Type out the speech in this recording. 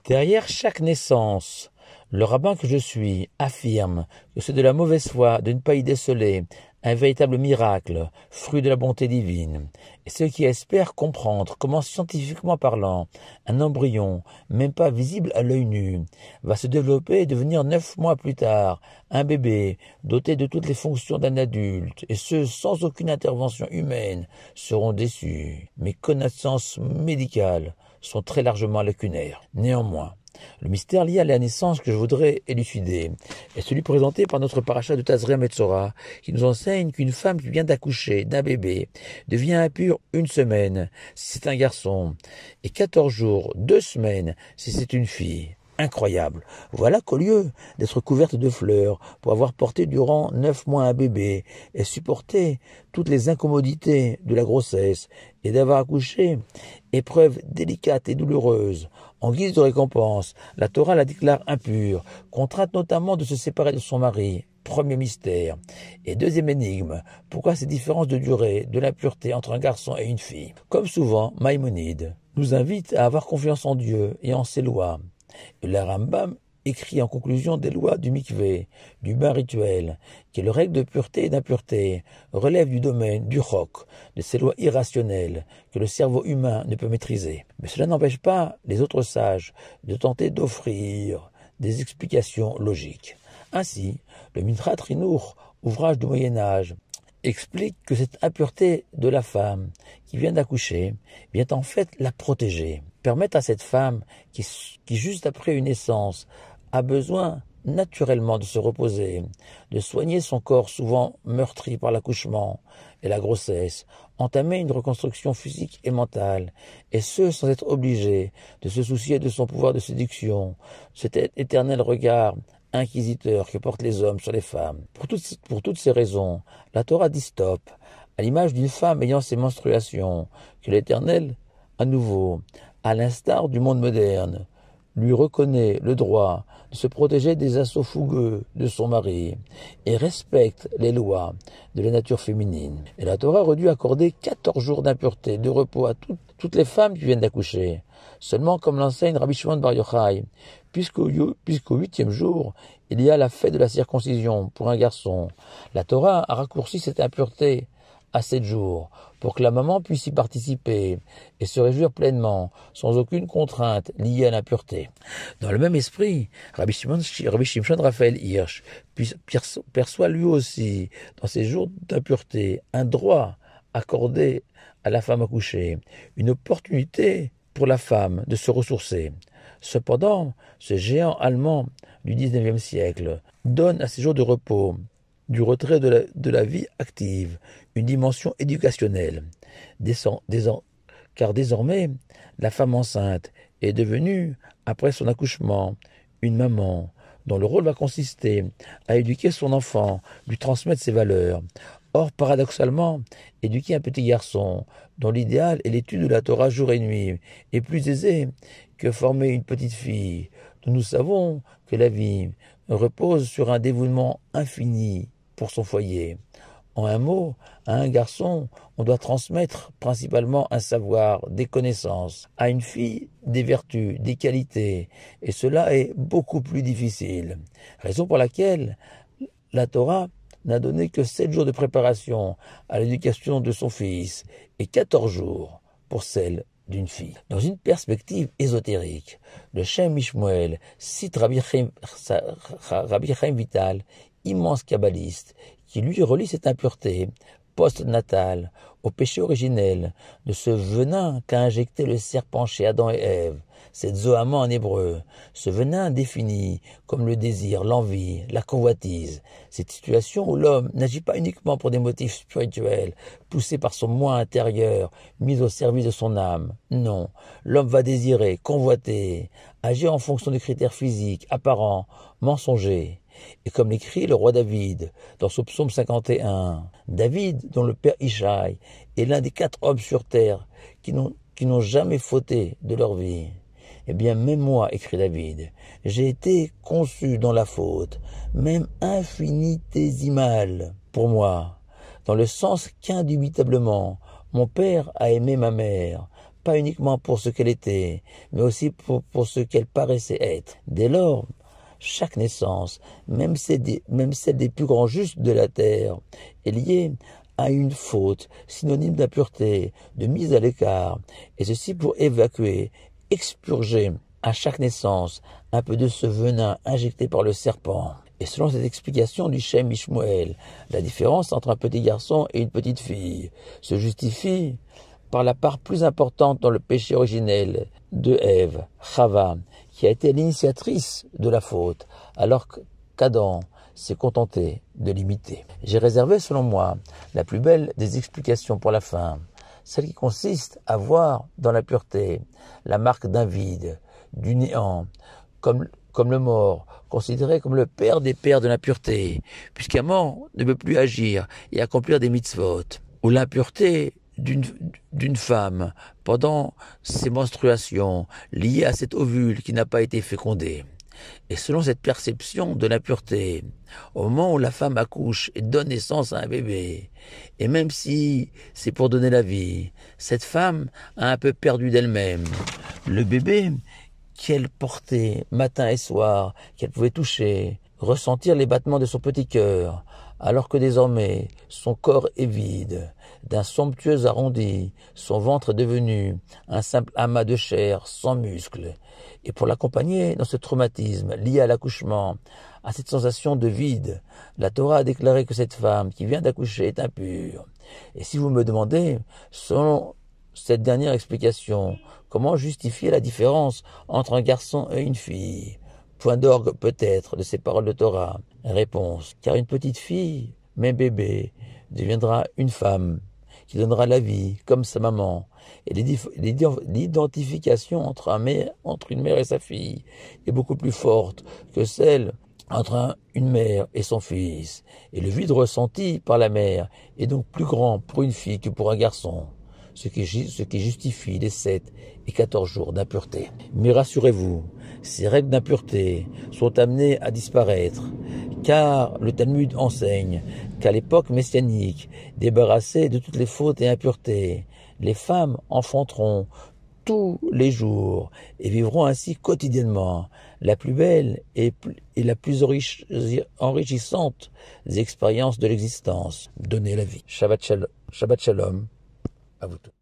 Derrière chaque naissance, le rabbin que je suis affirme que c'est de la mauvaise foi de ne pas y déceler un véritable miracle, fruit de la bonté divine. Et ceux qui espèrent comprendre comment, scientifiquement parlant, un embryon, même pas visible à l'œil nu, va se développer et devenir 9 mois plus tard un bébé doté de toutes les fonctions d'un adulte, et ce sans aucune intervention humaine, seront déçus. Mes connaissances médicales sont très largement lacunaires. Néanmoins, le mystère lié à la naissance que je voudrais élucider est celui présenté par notre paracha de Tazria Metzora, qui nous enseigne qu'une femme qui vient d'accoucher d'un bébé devient impure 1 semaine si c'est un garçon, et 14 jours, 2 semaines si c'est une fille. Incroyable. Voilà qu'au lieu d'être couverte de fleurs pour avoir porté durant 9 mois un bébé et supporté toutes les incommodités de la grossesse et d'avoir accouché, épreuve délicate et douloureuse, en guise de récompense, la Torah la déclare impure, contrainte notamment de se séparer de son mari. Premier mystère. Et deuxième énigme, pourquoi ces différences de durée de l'impureté entre un garçon et une fille? Comme souvent, Maïmonide nous invite à avoir confiance en Dieu et en ses lois. Et le Rambam écrit en conclusion des lois du mikvé, du bain rituel, que les règles de pureté et d'impureté relèvent du domaine du chok, de ces lois irrationnelles que le cerveau humain ne peut maîtriser. Mais cela n'empêche pas les autres sages de tenter d'offrir des explications logiques. Ainsi, le Mitrat Rinour, ouvrage du Moyen-Âge, explique que cette impureté de la femme qui vient d'accoucher vient en fait la protéger, permettre à cette femme qui juste après une naissance a besoin naturellement de se reposer, de soigner son corps souvent meurtri par l'accouchement et la grossesse, entamer une reconstruction physique et mentale, et ce sans être obligée de se soucier de son pouvoir de séduction, cet éternel regard inquisiteur que portent les hommes sur les femmes. Pour toutes ces raisons, la Torah dit stop, à l'image d'une femme ayant ses menstruations, que l'Éternel, à nouveau, à l'instar du monde moderne, lui reconnaît le droit de se protéger des assauts fougueux de son mari et respecte les lois de la nature féminine. Et la Torah aurait dû accorder 14 jours d'impureté, de repos à toutes les femmes qui viennent d'accoucher. Seulement, comme l'enseigne Rabbi Shimon Bar Yochai, puisqu'au 8e jour, il y a la fête de la circoncision pour un garçon, la Torah a raccourci cette impureté à 7 jours, pour que la maman puisse y participer et se réjouir pleinement, sans aucune contrainte liée à l'impureté. Dans le même esprit, Rabbi Shimshon Raphaël Hirsch perçoit lui aussi, dans ces jours d'impureté, un droit accordé à la femme accouchée, une opportunité pour la femme de se ressourcer. Cependant, ce géant allemand du XIXe siècle donne à ces jours de repos, du retrait de la vie active, une dimension éducationnelle, car désormais, la femme enceinte est devenue, après son accouchement, une maman, dont le rôle va consister à éduquer son enfant, lui transmettre ses valeurs. Or, paradoxalement, éduquer un petit garçon, dont l'idéal est l'étude de la Torah jour et nuit, est plus aisé que former une petite fille, dont nous savons que la vie repose sur un dévouement infini pour son foyer. En un mot, à un garçon, on doit transmettre principalement un savoir, des connaissances. À une fille, des vertus, des qualités. Et cela est beaucoup plus difficile. Raison pour laquelle la Torah n'a donné que 7 jours de préparation à l'éducation de son fils et 14 jours pour celle d'une fille. Dans une perspective ésotérique, le Shem Mishmuel cite Rabbi Chaim Vital, immense kabbaliste, qui lui relie cette impureté post-natale au péché originel de ce venin qu'a injecté le serpent chez Adam et Ève, cette zoama en hébreu, ce venin défini comme le désir, l'envie, la convoitise, cette situation où l'homme n'agit pas uniquement pour des motifs spirituels, poussé par son moi intérieur, mis au service de son âme. Non, l'homme va désirer, convoiter, agir en fonction de critères physiques, apparents, mensongers. Et comme l'écrit le roi David dans son psaume 51, David, dont le père Ishaï est l'un des 4 hommes sur terre qui n'ont jamais fauté de leur vie. Eh bien, même moi, écrit David, j'ai été conçu dans la faute, même infinitésimale pour moi, dans le sens qu'indubitablement, mon père a aimé ma mère, pas uniquement pour ce qu'elle était, mais aussi pour ce qu'elle paraissait être. Dès lors, chaque naissance, même celle des plus grands justes de la terre, est liée à une faute, synonyme d'impureté, de mise à l'écart, et ceci pour évacuer, expurger à chaque naissance un peu de ce venin injecté par le serpent. Et selon cette explication du Shem Ishmuel, la différence entre un petit garçon et une petite fille se justifie par la part plus importante dans le péché originel de Ève, Chava, qui a été l'initiatrice de la faute, alors qu'Adam s'est contenté de l'imiter. J'ai réservé, selon moi, la plus belle des explications pour la fin, celle qui consiste à voir dans la pureté la marque d'un vide, du néant, comme le mort, considéré comme le père des pères de l'impureté, puisqu'un mort ne peut plus agir et accomplir des mitzvot, ou l'impureté d'une femme pendant ses menstruations liées à cet ovule qui n'a pas été fécondé. Et selon cette perception de l'impureté, au moment où la femme accouche et donne naissance à un bébé, et même si c'est pour donner la vie, cette femme a un peu perdu d'elle-même. Le bébé qu'elle portait matin et soir, qu'elle pouvait toucher, ressentir les battements de son petit cœur, alors que désormais son corps est vide, d'un somptueux arrondi, son ventre est devenu un simple amas de chair sans muscles. Et pour l'accompagner dans ce traumatisme lié à l'accouchement, à cette sensation de vide, la Torah a déclaré que cette femme qui vient d'accoucher est impure. Et si vous me demandez, selon cette dernière explication, comment justifier la différence entre un garçon et une fille? Point d'orgue peut-être de ces paroles de Torah. Réponse, car une petite fille, même bébé, deviendra une femme qui donnera la vie comme sa maman. Et l'identification entre une mère et sa fille est beaucoup plus forte que celle entre une mère et son fils. Et le vide ressenti par la mère est donc plus grand pour une fille que pour un garçon, ce qui justifie les 7 et 14 jours d'impureté. Mais rassurez-vous, ces règles d'impureté sont amenées à disparaître, car le Talmud enseigne qu'à l'époque messianique, débarrassées de toutes les fautes et impuretés, les femmes enfanteront tous les jours et vivront ainsi quotidiennement la plus belle et la plus enrichissante des expériences de l'existence, donner la vie. Shabbat shalom à vous tous.